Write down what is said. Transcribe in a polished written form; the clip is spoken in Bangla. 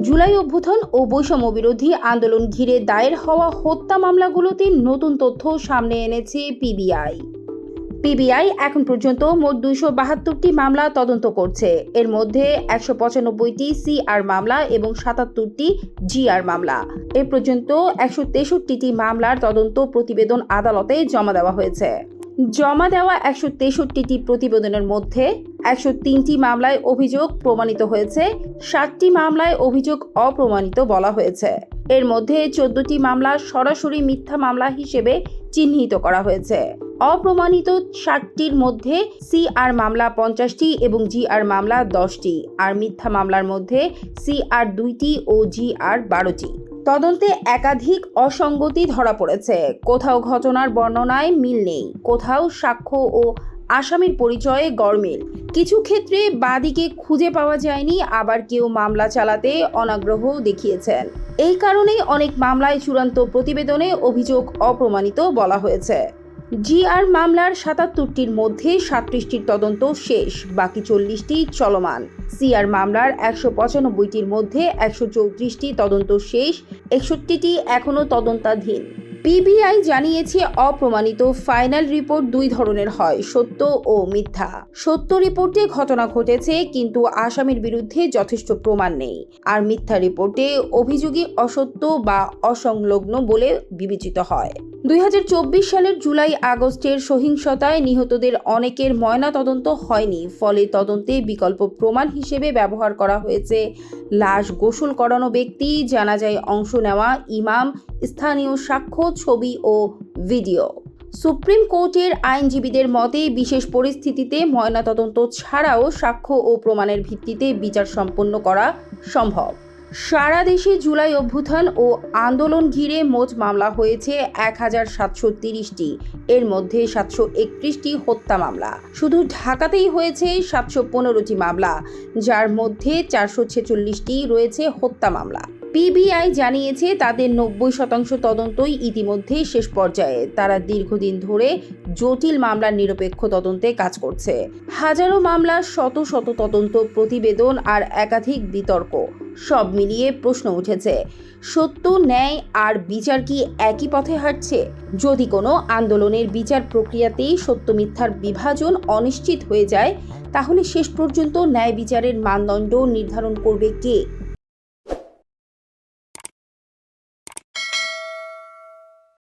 জুলাই অভ্যুত্থান ও বৈষম্য বিরোধী আন্দোলন ঘিরে দায়ের হওয়া হত্যা মামলাগুলোতে নতুন তথ্য সামনে এনেছে পিবিআই এখন পর্যন্ত মোট 272টি মামলা তদন্ত করছে। এর মধ্যে 195টি সিআর মামলা এবং 77টি জিআর মামলা। এ পর্যন্ত 163টি মামলার তদন্ত প্রতিবেদন আদালতে জমা দেওয়া হয়েছে। জমা দেওয়া 163টি প্রতিবেদনের মধ্যে 103টি মামলায় অভিযোগ প্রমাণিত হয়েছে, 7টি মামলায় অভিযোগ অপ্রমাণিত বলা হয়েছে। এর মধ্যে 14টি মামলা সরাসরি মিথ্যা মামলা হিসেবে চিহ্নিত করা হয়েছে। অপ্রমাণিত 60টির মধ্যে সিআর মামলা 50টি এবং জিআর মামলা 10টি, আর মিথ্যা মামলার মধ্যে সিআর 2টি ও জিআর 12টি। তদন্তে একাধিক অসঙ্গতি ধরা পড়েছে। কোথাও ঘটনার বর্ণনায় মিল নেই, কোথাও সাক্ষ্য ও আসামির পরিচয়ে গরমিল। কিছু ক্ষেত্রে বাদীকে খুঁজে পাওয়া যায়নি, আবার কেউ মামলা চালাতে অনাগ্রহ দেখিয়েছেন। এই কারণেই অনেক মামলায় চূড়ান্ত প্রতিবেদনে অভিযোগ অপ্রমাণিত বলা হয়েছে। জিআর মামলার 77টির মধ্যে 37টির তদন্ত শেষ, বাকি 40টি চলমান। সিআর মামলার 195টির মধ্যে 134টি তদন্ত শেষ, 61টি এখনও তদন্তাধীন। পিবিআই জানিয়েছে, অপ্রমাণিত ফাইনাল রিপোর্ট দুই ধরনের হয়, সত্য ও মিথ্যা। সত্য রিপোর্টে ঘটনা ঘটেছে কিন্তু আসামির বিরুদ্ধে যথেষ্ট প্রমাণ নেই, আর মিথ্যা রিপোর্টে অভিযোগী অসত্য বা অসংলগ্ন বলে বিবেচিত হয়। 2024 সালের জুলাই আগস্টের সহিংসতায় নিহতদের অনেকের ময়না তদন্ত হয়নি, ফলে তদন্তে বিকল্প প্রমাণ হিসেবে ব্যবহার করা হয়েছে লাশ গোসল করানো ব্যক্তি, জানাজায় অংশ নেওয়া ইমাম, স্থানীয় সাক্ষ্য, ছবি ও ভিডিও। সুপ্রিম কোর্টের আইনজীবীদের মতে, বিশেষ পরিস্থিতিতে ময়নাতদন্ত ছাড়াও সাক্ষ্য ও প্রমাণের ভিত্তিতে বিচার সম্পন্ন করা সম্ভব। সারা দেশে জুলাই অভ্যুত্থান ও আন্দোলন ঘিরে মোট মামলা হয়েছে 1730টি। এর মধ্যে 731টি হত্যা মামলা। শুধু ঢাকাতেই হয়েছে 715টি মামলা, যার মধ্যে 446টি রয়েছে হত্যা মামলা। পিবিআই জানিয়েছে, তাদের 90% তদন্তই ইতিমধ্যে শেষ পর্যায়ে। তারা দীর্ঘদিন ধরে জটিল মামলার নিরপেক্ষ তদন্তে কাজ করছে। হাজারো মামলা, শত শত তদন্ত প্রতিবেদন আর একাধিক বিতর্ক, সব মিলিয়ে প্রশ্ন উঠেছে, সত্য, ন্যায় আর বিচার কি একই পথে হাঁটছে? যদি কোনো আন্দোলনের বিচার প্রক্রিয়াতেই সত্য মিথ্যার বিভাজন অনিশ্চিত হয়ে যায়, তাহলে শেষ পর্যন্ত ন্যায় বিচারের মানদণ্ড নির্ধারণ করবে কে?